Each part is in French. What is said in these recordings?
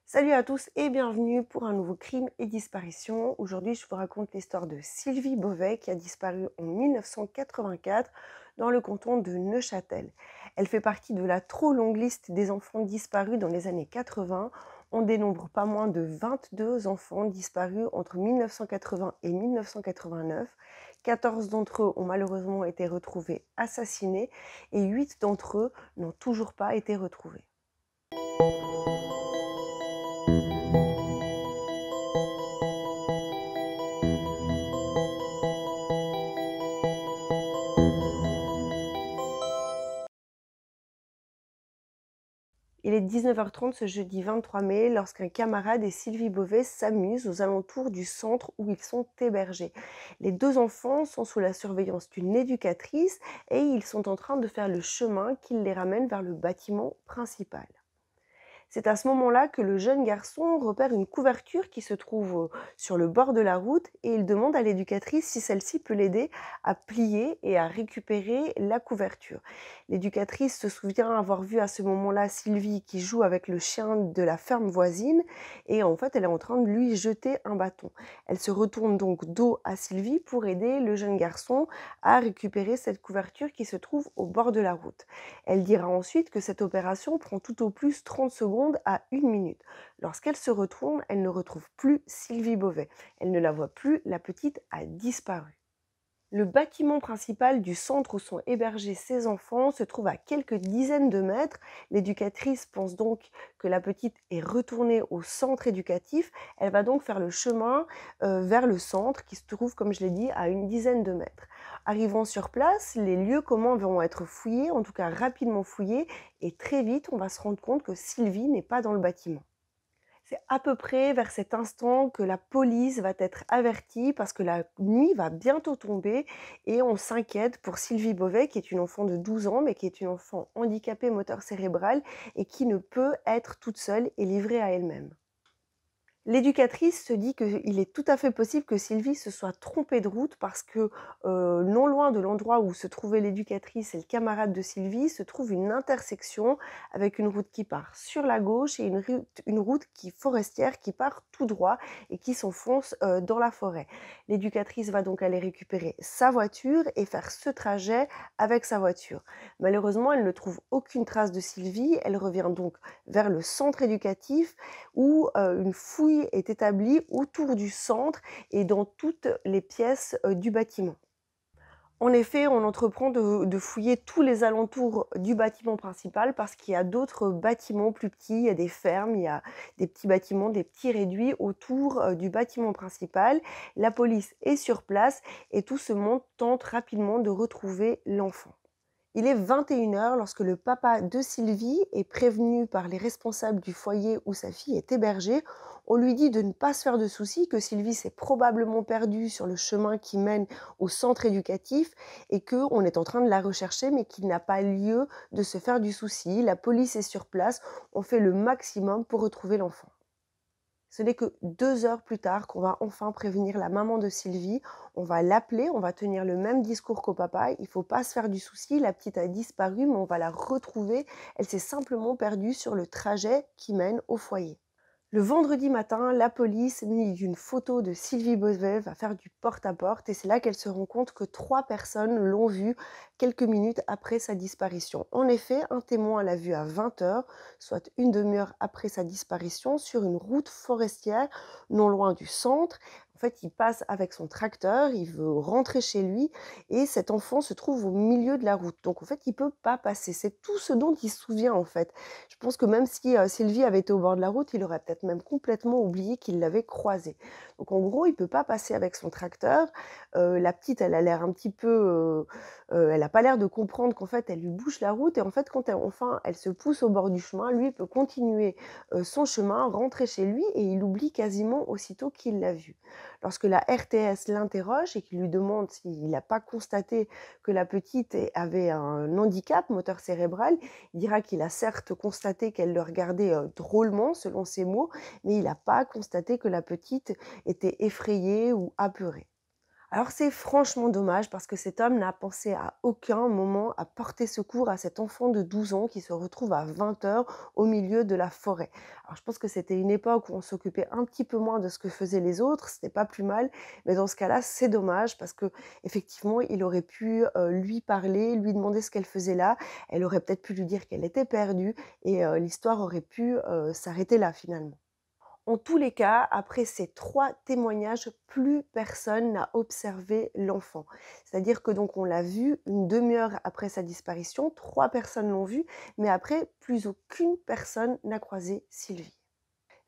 Salut à tous et bienvenue pour un nouveau crime et disparition. Aujourd'hui, je vous raconte l'histoire de Sylvie Beauvais qui a disparu en 1984 dans le canton de Neuchâtel. Elle fait partie de la trop longue liste des enfants disparus dans les années 80. On dénombre pas moins de 22 enfants disparus entre 1980 et 1989. 14 d'entre eux ont malheureusement été retrouvés assassinés et 8 d'entre eux n'ont toujours pas été retrouvés. Il est 19h30 ce jeudi 23 mai lorsqu'un camarade et Sylvie Beauvais s'amusent aux alentours du centre où ils sont hébergés. Les deux enfants sont sous la surveillance d'une éducatrice et ils sont en train de faire le chemin qui les ramène vers le bâtiment principal. C'est à ce moment-là que le jeune garçon repère une couverture qui se trouve sur le bord de la route et il demande à l'éducatrice si celle-ci peut l'aider à plier et à récupérer la couverture. L'éducatrice se souvient avoir vu à ce moment-là Sylvie qui joue avec le chien de la ferme voisine et en fait elle est en train de lui jeter un bâton. Elle se retourne donc dos à Sylvie pour aider le jeune garçon à récupérer cette couverture qui se trouve au bord de la route. Elle dira ensuite que cette opération prend tout au plus 30 secondes à 1 minute. Lorsqu'elle se retourne, elle ne retrouve plus Sylvie Beauvais. Elle ne la voit plus, la petite a disparu. Le bâtiment principal du centre où sont hébergés ces enfants se trouve à quelques dizaines de mètres. L'éducatrice pense donc que la petite est retournée au centre éducatif. Elle va donc faire le chemin vers le centre qui se trouve, comme je l'ai dit, à une dizaine de mètres. Arrivant sur place, les lieux communs vont être fouillés, en tout cas rapidement fouillés, et très vite on va se rendre compte que Sylvie n'est pas dans le bâtiment. C'est à peu près vers cet instant que la police va être avertie parce que la nuit va bientôt tomber et on s'inquiète pour Sylvie Beauvais qui est une enfant de 12 ans mais qui est une enfant handicapée moteur cérébral et qui ne peut être toute seule et livrée à elle-même. L'éducatrice se dit qu'il est tout à fait possible que Sylvie se soit trompée de route parce que non loin de l'endroit où se trouvait l'éducatrice et le camarade de Sylvie se trouve une intersection avec une route qui part sur la gauche et une route forestière qui part tout droit et qui s'enfonce dans la forêt. L'éducatrice va donc aller récupérer sa voiture et faire ce trajet avec sa voiture. Malheureusement, elle ne trouve aucune trace de Sylvie. Elle revient donc vers le centre éducatif où une fouille est établie autour du centre et dans toutes les pièces du bâtiment. En effet, on entreprend de fouiller tous les alentours du bâtiment principal parce qu'il y a d'autres bâtiments plus petits, il y a des fermes, il y a des petits bâtiments, des petits réduits autour du bâtiment principal. La police est sur place et tout ce monde tente rapidement de retrouver l'enfant. Il est 21h lorsque le papa de Sylvie est prévenu par les responsables du foyer où sa fille est hébergée. On lui dit de ne pas se faire de soucis, que Sylvie s'est probablement perdue sur le chemin qui mène au centre éducatif et qu'on est en train de la rechercher mais qu'il n'a pas lieu de se faire du souci. La police est sur place, on fait le maximum pour retrouver l'enfant. Ce n'est que 2 heures plus tard qu'on va enfin prévenir la maman de Sylvie. On va l'appeler, on va tenir le même discours qu'au papa. Il ne faut pas se faire du souci, la petite a disparu, mais on va la retrouver. Elle s'est simplement perdue sur le trajet qui mène au foyer. Le vendredi matin, la police, munie d'une photo de Sylvie Beauvais, va faire du porte-à-porte et c'est là qu'elle se rend compte que 3 personnes l'ont vue quelques minutes après sa disparition. En effet, un témoin l'a vue à 20h, soit une demi-heure après sa disparition, sur une route forestière non loin du centre. En fait, il passe avec son tracteur, il veut rentrer chez lui et cet enfant se trouve au milieu de la route. Donc en fait, il ne peut pas passer. C'est tout ce dont il se souvient en fait. Je pense que même si Sylvie avait été au bord de la route, il aurait peut-être même complètement oublié qu'il l'avait croisée. Donc en gros, il ne peut pas passer avec son tracteur. La petite, elle a l'air un petit peu, elle n'a pas l'air de comprendre qu'en fait, elle lui bouche la route. Et en fait, quand enfin, elle se pousse au bord du chemin, lui, il peut continuer son chemin, rentrer chez lui et il oublie quasiment aussitôt qu'il l'a vue. Lorsque la RTS l'interroge et qu'il lui demande s'il n'a pas constaté que la petite avait un handicap moteur cérébral, il dira qu'il a certes constaté qu'elle le regardait drôlement, selon ses mots, mais il n'a pas constaté que la petite était effrayée ou apeurée. Alors c'est franchement dommage parce que cet homme n'a pensé à aucun moment à porter secours à cet enfant de 12 ans qui se retrouve à 20 heures au milieu de la forêt. Alors je pense que c'était une époque où on s'occupait un petit peu moins de ce que faisaient les autres, c'était pas plus mal, mais dans ce cas-là, c'est dommage parce que effectivement, il aurait pu lui parler, lui demander ce qu'elle faisait là, elle aurait peut-être pu lui dire qu'elle était perdue et l'histoire aurait pu s'arrêter là finalement. En tous les cas, après ces 3 témoignages, plus personne n'a observé l'enfant. C'est-à-dire que donc on l'a vu une demi-heure après sa disparition, 3 personnes l'ont vu, mais après plus aucune personne n'a croisé Sylvie.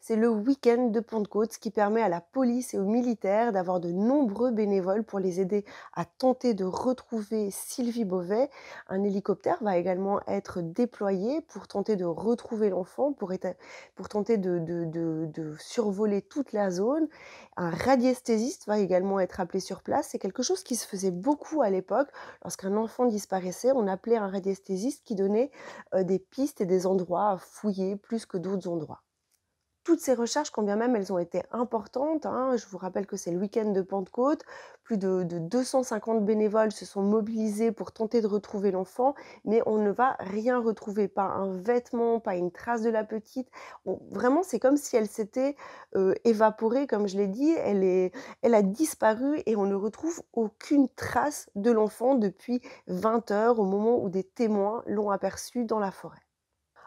C'est le week-end de Pentecôte, ce qui permet à la police et aux militaires d'avoir de nombreux bénévoles pour les aider à tenter de retrouver Sylvie Beauvais. Un hélicoptère va également être déployé pour tenter de retrouver l'enfant, pour tenter de survoler toute la zone. Un radiesthésiste va également être appelé sur place. C'est quelque chose qui se faisait beaucoup à l'époque. Lorsqu'un enfant disparaissait, on appelait un radiesthésiste qui donnait des pistes et des endroits à fouiller plus que d'autres endroits. Toutes ces recherches, quand bien même elles ont été importantes, hein, je vous rappelle que c'est le week-end de Pentecôte, plus de 250 bénévoles se sont mobilisés pour tenter de retrouver l'enfant, mais on ne va rien retrouver, pas un vêtement, pas une trace de la petite. Vraiment, c'est comme si elle s'était évaporée, comme je l'ai dit, elle a disparu et on ne retrouve aucune trace de l'enfant depuis 20 heures, au moment où des témoins l'ont aperçu dans la forêt.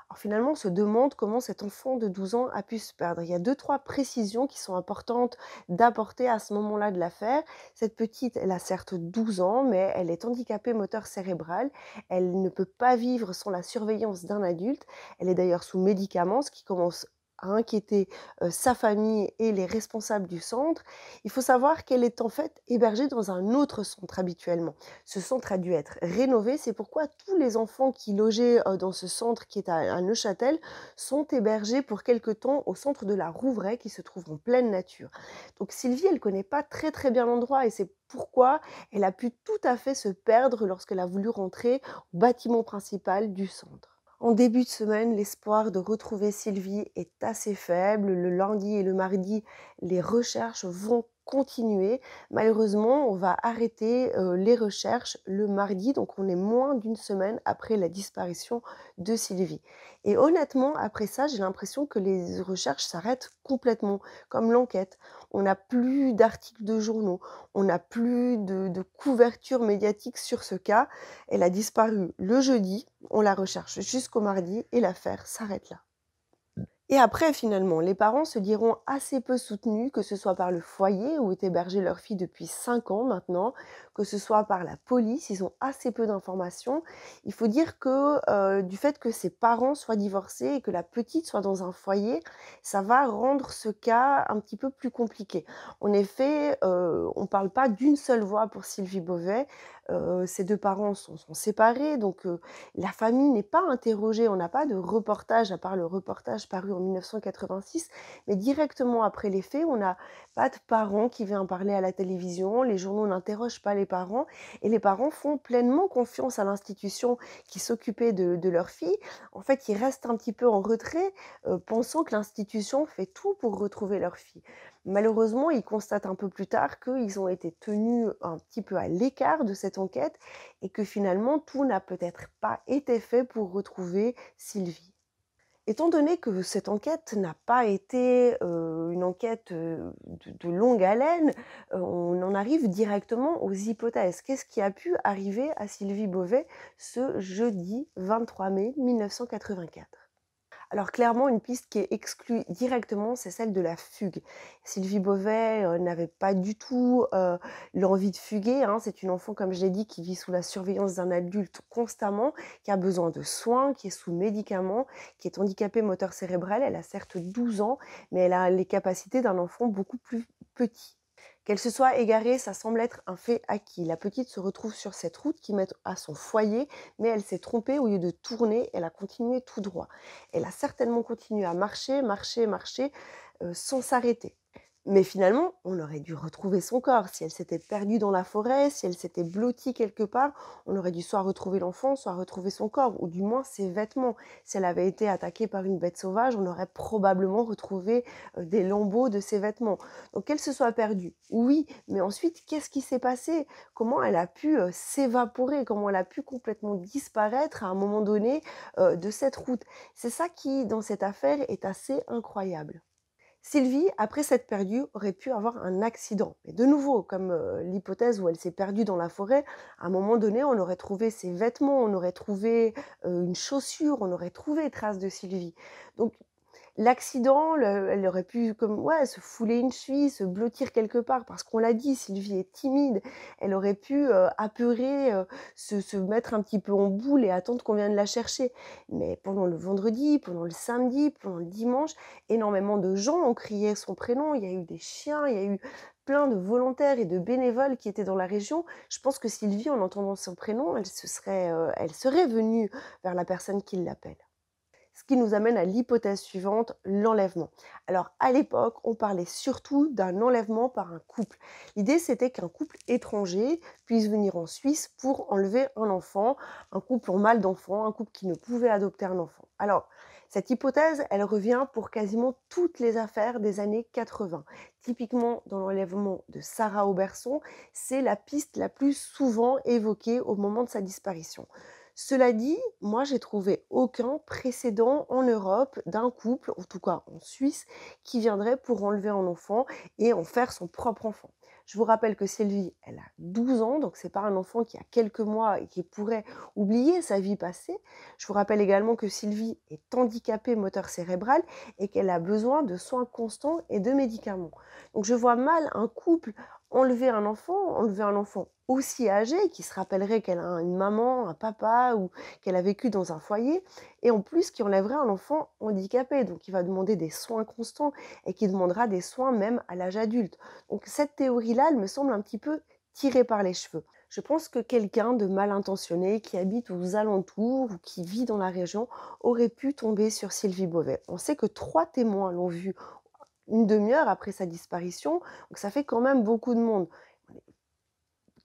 Alors finalement, on se demande comment cet enfant de 12 ans a pu se perdre. Il y a deux-trois précisions qui sont importantes d'apporter à ce moment-là de l'affaire. Cette petite, elle a certes 12 ans, mais elle est handicapée moteur cérébral. Elle ne peut pas vivre sans la surveillance d'un adulte. Elle est d'ailleurs sous médicaments, ce qui commence à inquiéter sa famille et les responsables du centre. Il faut savoir qu'elle est en fait hébergée dans un autre centre habituellement. Ce centre a dû être rénové, c'est pourquoi tous les enfants qui logeaient dans ce centre qui est à Neuchâtel sont hébergés pour quelque temps au centre de la Rouvray qui se trouve en pleine nature. Donc Sylvie, elle connaît pas très très bien l'endroit et c'est pourquoi elle a pu tout à fait se perdre lorsqu'elle a voulu rentrer au bâtiment principal du centre. En début de semaine, l'espoir de retrouver Sylvie est assez faible. Le lundi et le mardi, les recherches vont continuer. Malheureusement, on va arrêter les recherches le mardi, donc on est moins d'une semaine après la disparition de Sylvie. Et honnêtement, après ça, j'ai l'impression que les recherches s'arrêtent complètement, comme l'enquête. On n'a plus d'articles de journaux, on n'a plus de couverture médiatique sur ce cas. Elle a disparu le jeudi, on la recherche jusqu'au mardi et l'affaire s'arrête là. Et après, finalement, les parents se diront assez peu soutenus, que ce soit par le foyer où est hébergée leur fille depuis 5 ans maintenant, que ce soit par la police, ils ont assez peu d'informations. Il faut dire que du fait que ses parents soient divorcés et que la petite soit dans un foyer, ça va rendre ce cas un petit peu plus compliqué. En effet, on ne parle pas d'une seule voix pour Sylvie Beauvais. Ses deux parents sont séparés, donc la famille n'est pas interrogée, on n'a pas de reportage, à part le reportage paru en 1986, mais directement après les faits, on n'a pas de parents qui viennent parler à la télévision, les journaux n'interrogent pas les parents, et les parents font pleinement confiance à l'institution qui s'occupait de leur fille. En fait, ils restent un petit peu en retrait, pensant que l'institution fait tout pour retrouver leur fille. Malheureusement, ils constatent un peu plus tard qu'ils ont été tenus un petit peu à l'écart de cette enquête et que finalement tout n'a peut-être pas été fait pour retrouver Sylvie. Étant donné que cette enquête n'a pas été, une enquête, de longue haleine, on en arrive directement aux hypothèses. Qu'est-ce qui a pu arriver à Sylvie Beauvais ce jeudi 23 mai 1984? Alors clairement, une piste qui est exclue directement, c'est celle de la fugue. Sylvie Beauvais, n'avait pas du tout, l'envie de fuguer, hein. C'est une enfant, comme je l'ai dit, qui vit sous la surveillance d'un adulte constamment, qui a besoin de soins, qui est sous médicaments, qui est handicapée moteur cérébral. Elle a certes 12 ans, mais elle a les capacités d'un enfant beaucoup plus petit. Qu'elle se soit égarée, ça semble être un fait acquis. La petite se retrouve sur cette route qui mène à son foyer, mais elle s'est trompée, au lieu de tourner, elle a continué tout droit. Elle a certainement continué à marcher, marcher, marcher, sans s'arrêter. Mais finalement, on aurait dû retrouver son corps. Si elle s'était perdue dans la forêt, si elle s'était blottie quelque part, on aurait dû soit retrouver l'enfant, soit retrouver son corps, ou du moins ses vêtements. Si elle avait été attaquée par une bête sauvage, on aurait probablement retrouvé des lambeaux de ses vêtements. Donc qu'elle se soit perdue, oui, mais ensuite, qu'est-ce qui s'est passé? Comment elle a pu s'évaporer? Comment elle a pu complètement disparaître à un moment donné de cette route? C'est ça qui, dans cette affaire, est assez incroyable. Sylvie, après s'être perdue, aurait pu avoir un accident. Mais de nouveau, comme l'hypothèse où elle s'est perdue dans la forêt, à un moment donné, on aurait trouvé ses vêtements, on aurait trouvé une chaussure, on aurait trouvé traces de Sylvie. Donc l'accident, elle aurait pu comme ouais, se fouler une cheville, se blottir quelque part parce qu'on l'a dit, Sylvie est timide. Elle aurait pu, apeurer, se mettre un petit peu en boule et attendre qu'on vienne la chercher. Mais pendant le vendredi, pendant le samedi, pendant le dimanche, énormément de gens ont crié son prénom. Il y a eu des chiens, il y a eu plein de volontaires et de bénévoles qui étaient dans la région. Je pense que Sylvie, en entendant son prénom, elle serait venue vers la personne qui l'appelle. Ce qui nous amène à l'hypothèse suivante, l'enlèvement. Alors à l'époque, on parlait surtout d'un enlèvement par un couple. L'idée, c'était qu'un couple étranger puisse venir en Suisse pour enlever un enfant, un couple en mal d'enfants, un couple qui ne pouvait adopter un enfant. Alors, cette hypothèse, elle revient pour quasiment toutes les affaires des années 80. Typiquement, dans l'enlèvement de Sarah Auberson, c'est la piste la plus souvent évoquée au moment de sa disparition. Cela dit, moi, j'ai trouvé aucun précédent en Europe d'un couple, en tout cas en Suisse, qui viendrait pour enlever un enfant et en faire son propre enfant. Je vous rappelle que Sylvie, elle a 12 ans, donc c'est pas un enfant qui a quelques mois et qui pourrait oublier sa vie passée. Je vous rappelle également que Sylvie est handicapée moteur cérébral et qu'elle a besoin de soins constants et de médicaments. Donc je vois mal un couple enlever un enfant aussi âgé, qui se rappellerait qu'elle a une maman, un papa ou qu'elle a vécu dans un foyer, et en plus qui enlèverait un enfant handicapé, donc qui va demander des soins constants et qui demandera des soins même à l'âge adulte. Donc cette théorie-là, elle me semble un petit peu tirée par les cheveux. Je pense que quelqu'un de mal intentionné qui habite aux alentours ou qui vit dans la région aurait pu tomber sur Sylvie Beauvais. On sait que 3 témoins l'ont vue une demi-heure après sa disparition, donc ça fait quand même beaucoup de monde.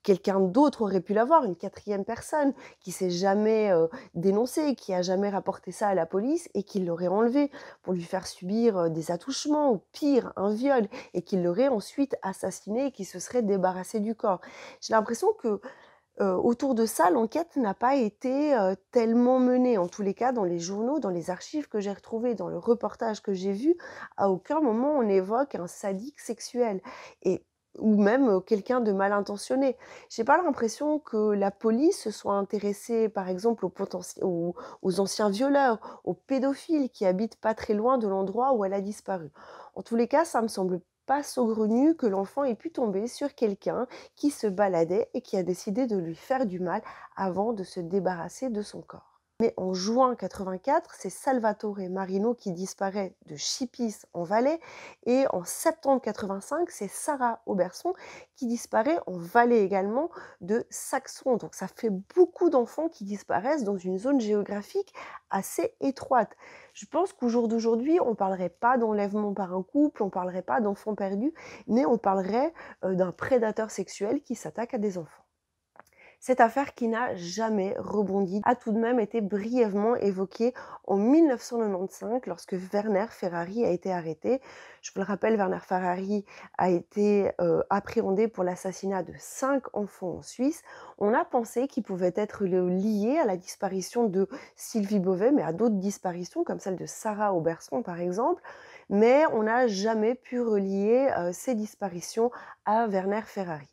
Quelqu'un d'autre aurait pu l'avoir, une quatrième personne qui s'est jamais dénoncée, qui a jamais rapporté ça à la police et qui l'aurait enlevé pour lui faire subir des attouchements ou pire, un viol, et qui l'aurait ensuite assassiné et qui se serait débarrassé du corps. J'ai l'impression que autour de ça, l'enquête n'a pas été tellement menée. En tous les cas, dans les journaux, dans les archives que j'ai retrouvées, dans le reportage que j'ai vu, à aucun moment on évoque un sadique sexuel et ou même quelqu'un de mal intentionné. J'ai pas l'impression que la police se soit intéressée, par exemple, aux anciens violeurs, aux pédophiles qui habitent pas très loin de l'endroit où elle a disparu. En tous les cas, ça me semble pas saugrenu que l'enfant ait pu tomber sur quelqu'un qui se baladait et qui a décidé de lui faire du mal avant de se débarrasser de son corps. Mais en juin 84, c'est Salvatore Marino qui disparaît de Chipis en Valais et en septembre 85, c'est Sarah Auberson qui disparaît en Valais également de Saxon. Donc ça fait beaucoup d'enfants qui disparaissent dans une zone géographique assez étroite. Je pense qu'au jour d'aujourd'hui, on ne parlerait pas d'enlèvement par un couple, on ne parlerait pas d'enfants perdus, mais on parlerait d'un prédateur sexuel qui s'attaque à des enfants. Cette affaire qui n'a jamais rebondi a tout de même été brièvement évoquée en 1995 lorsque Werner Ferrari a été arrêté. Je vous le rappelle, Werner Ferrari a été appréhendé pour l'assassinat de 5 enfants en Suisse. On a pensé qu'il pouvait être lié à la disparition de Sylvie Beauvais, mais à d'autres disparitions comme celle de Sarah Auberson par exemple. Mais on n'a jamais pu relier ces disparitions à Werner Ferrari.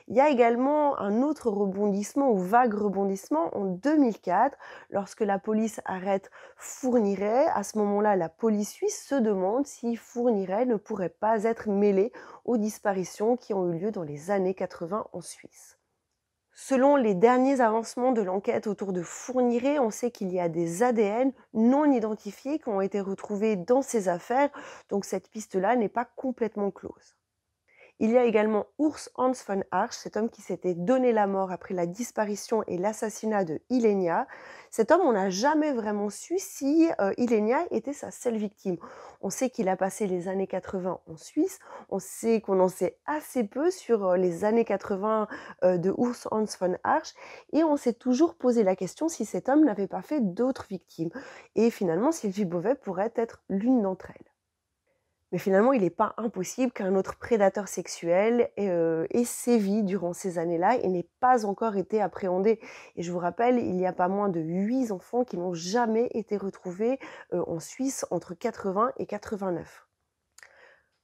Il y a également un autre rebondissement ou vague rebondissement en 2004 lorsque la police arrête Fourniret. À ce moment-là, la police suisse se demande si Fourniret ne pourrait pas être mêlé aux disparitions qui ont eu lieu dans les années 80 en Suisse. Selon les derniers avancements de l'enquête autour de Fourniret, on sait qu'il y a des ADN non identifiés qui ont été retrouvés dans ces affaires, donc cette piste-là n'est pas complètement close. Il y a également Urs Hans von Arx, cet homme qui s'était donné la mort après la disparition et l'assassinat de Ilenia. Cet homme, on n'a jamais vraiment su si Ilenia était sa seule victime. On sait qu'il a passé les années 80 en Suisse, on sait qu'on en sait assez peu sur les années 80 de Urs Hans von Arx, et on s'est toujours posé la question si cet homme n'avait pas fait d'autres victimes. Et finalement, Sylvie Beauvais pourrait être l'une d'entre elles. Mais finalement, il n'est pas impossible qu'un autre prédateur sexuel ait sévi durant ces années-là et n'ait pas encore été appréhendé. Et je vous rappelle, il y a pas moins de 8 enfants qui n'ont jamais été retrouvés en Suisse entre 80 et 89.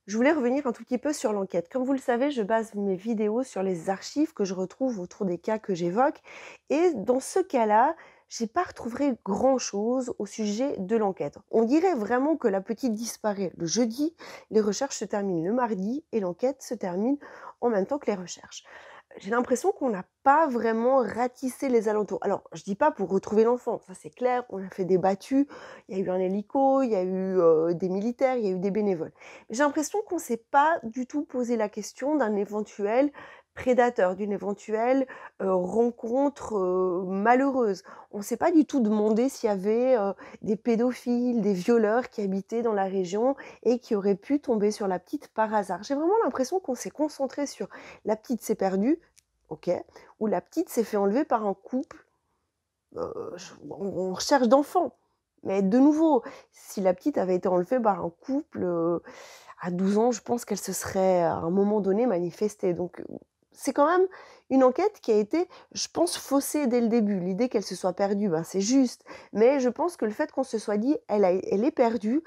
Je voulais revenir un tout petit peu sur l'enquête. Comme vous le savez, je base mes vidéos sur les archives que je retrouve autour des cas que j'évoque. Et dans ce cas-là, j'ai pas retrouvé grand-chose au sujet de l'enquête. On dirait vraiment que la petite disparaît le jeudi, les recherches se terminent le mardi et l'enquête se termine en même temps que les recherches. J'ai l'impression qu'on n'a pas vraiment ratissé les alentours. Alors, je dis pas pour retrouver l'enfant, ça c'est clair, on a fait des battues, il y a eu un hélico, il y a eu des militaires, il y a eu des bénévoles. Mais j'ai l'impression qu'on ne s'est pas du tout posé la question d'un éventuel prédateur, d'une éventuelle rencontre malheureuse. On ne s'est pas du tout demandé s'il y avait des pédophiles, des violeurs qui habitaient dans la région et qui auraient pu tomber sur la petite par hasard. J'ai vraiment l'impression qu'on s'est concentré sur la petite s'est perdue, ok, ou la petite s'est fait enlever par un couple en recherche d'enfants. Mais de nouveau, si la petite avait été enlevée par un couple à 12 ans, je pense qu'elle se serait à un moment donné manifestée. Donc c'est quand même une enquête qui a été, je pense, faussée dès le début. L'idée qu'elle se soit perdue, ben, c'est juste. Mais je pense que le fait qu'on se soit dit elle est perdue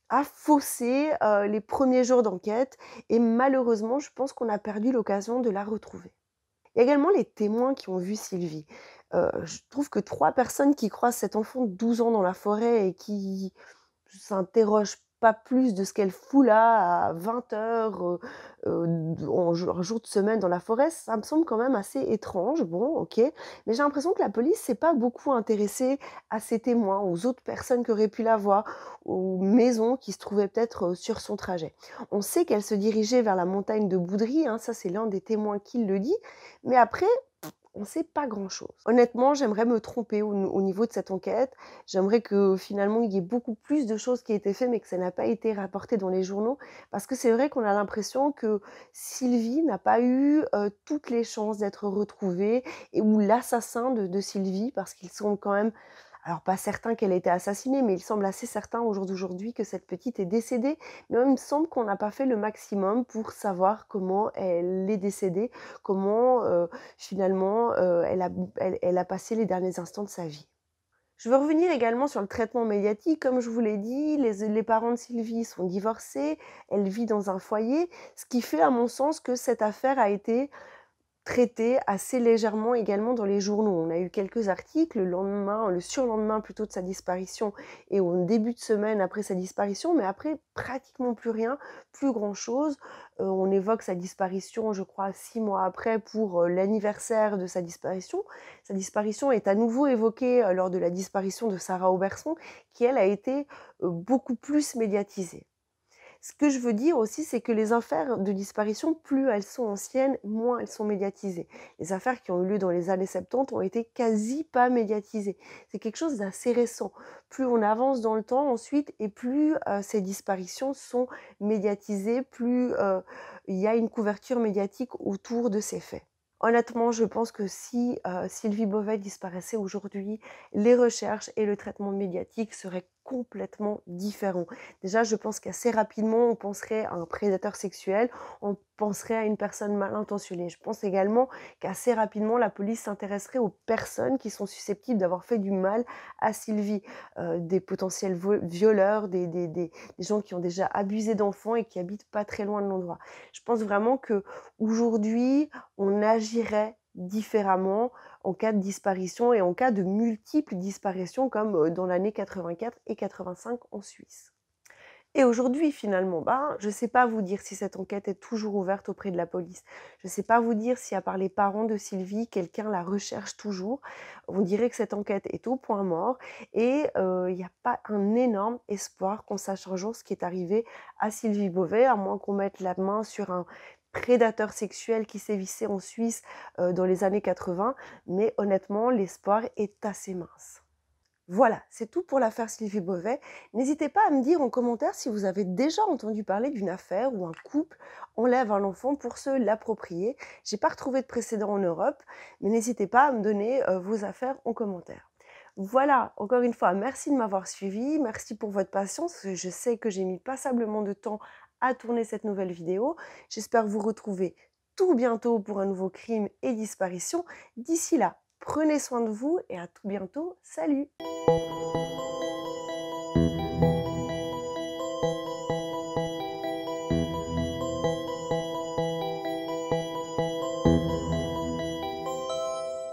a faussé les premiers jours d'enquête. Et malheureusement, je pense qu'on a perdu l'occasion de la retrouver. Il y a également les témoins qui ont vu Sylvie. Je trouve que 3 personnes qui croisent cet enfant de 12 ans dans la forêt et qui s'interrogent pas plus de ce qu'elle fout là à 20h, un jour de semaine dans la forêt, ça me semble quand même assez étrange. Bon, OK, mais j'ai l'impression que la police s'est pas beaucoup intéressée à ces témoins, aux autres personnes qui auraient pu la voir, aux maisons qui se trouvaient peut-être, sur son trajet. On sait qu'elle se dirigeait vers la montagne de Boudry, hein, ça c'est l'un des témoins qui le dit, mais après on ne sait pas grand-chose. Honnêtement, j'aimerais me tromper au niveau de cette enquête. J'aimerais que finalement, il y ait beaucoup plus de choses qui aient été faites, mais que ça n'a pas été rapporté dans les journaux. Parce que c'est vrai qu'on a l'impression que Sylvie n'a pas eu toutes les chances d'être retrouvée, et ou l'assassin de Sylvie, parce qu'ils sont quand même alors pas certain qu'elle ait été assassinée, mais il semble assez certain au jour d'aujourd'hui que cette petite est décédée. Mais il me semble qu'on n'a pas fait le maximum pour savoir comment elle est décédée, comment finalement elle a passé les derniers instants de sa vie. Je veux revenir également sur le traitement médiatique. Comme je vous l'ai dit, les parents de Sylvie sont divorcés, elle vit dans un foyer, ce qui fait à mon sens que cette affaire a été traité assez légèrement également dans les journaux. On a eu quelques articles le surlendemain plutôt de sa disparition et au début de semaine après sa disparition, mais après pratiquement plus rien, plus grand-chose. On évoque sa disparition, je crois, 6 mois après pour l'anniversaire de sa disparition. Sa disparition est à nouveau évoquée lors de la disparition de Sarah Auberson, qui elle a été beaucoup plus médiatisée. Ce que je veux dire aussi, c'est que les affaires de disparition, plus elles sont anciennes, moins elles sont médiatisées. Les affaires qui ont eu lieu dans les années 70 ont été quasi pas médiatisées. C'est quelque chose d'assez récent. Plus on avance dans le temps ensuite et plus ces disparitions sont médiatisées, plus il y a une couverture médiatique autour de ces faits. Honnêtement, je pense que si Sylvie Beauvais disparaissait aujourd'hui, les recherches et le traitement médiatique seraient complètement différents. Déjà, je pense qu'assez rapidement, on penserait à un prédateur sexuel, on penserait à une personne mal intentionnée. Je pense également qu'assez rapidement, la police s'intéresserait aux personnes qui sont susceptibles d'avoir fait du mal à Sylvie, des potentiels violeurs, des gens qui ont déjà abusé d'enfants et qui habitent pas très loin de l'endroit. Je pense vraiment qu'aujourd'hui, on agirait différemment en cas de disparition et en cas de multiples disparitions comme dans l'année 84 et 85 en Suisse. Et aujourd'hui, finalement, ben, je ne sais pas vous dire si cette enquête est toujours ouverte auprès de la police. Je ne sais pas vous dire si, à part les parents de Sylvie, quelqu'un la recherche toujours. On dirait que cette enquête est au point mort et il n'y a pas un énorme espoir qu'on sache un jour ce qui est arrivé à Sylvie Beauvais, à moins qu'on mette la main sur un prédateur sexuel qui sévissait en Suisse dans les années 80. Mais honnêtement, l'espoir est assez mince. Voilà, c'est tout pour l'affaire Sylvie Beauvais. N'hésitez pas à me dire en commentaire si vous avez déjà entendu parler d'une affaire où un couple enlève un enfant pour se l'approprier. J'ai pas retrouvé de précédent en Europe, mais n'hésitez pas à me donner vos affaires en commentaire. Voilà, encore une fois, merci de m'avoir suivi, merci pour votre patience. Je sais que j'ai mis passablement de temps à tourner cette nouvelle vidéo. J'espère vous retrouver tout bientôt pour un nouveau crime et disparition. D'ici là, prenez soin de vous et à tout bientôt. Salut!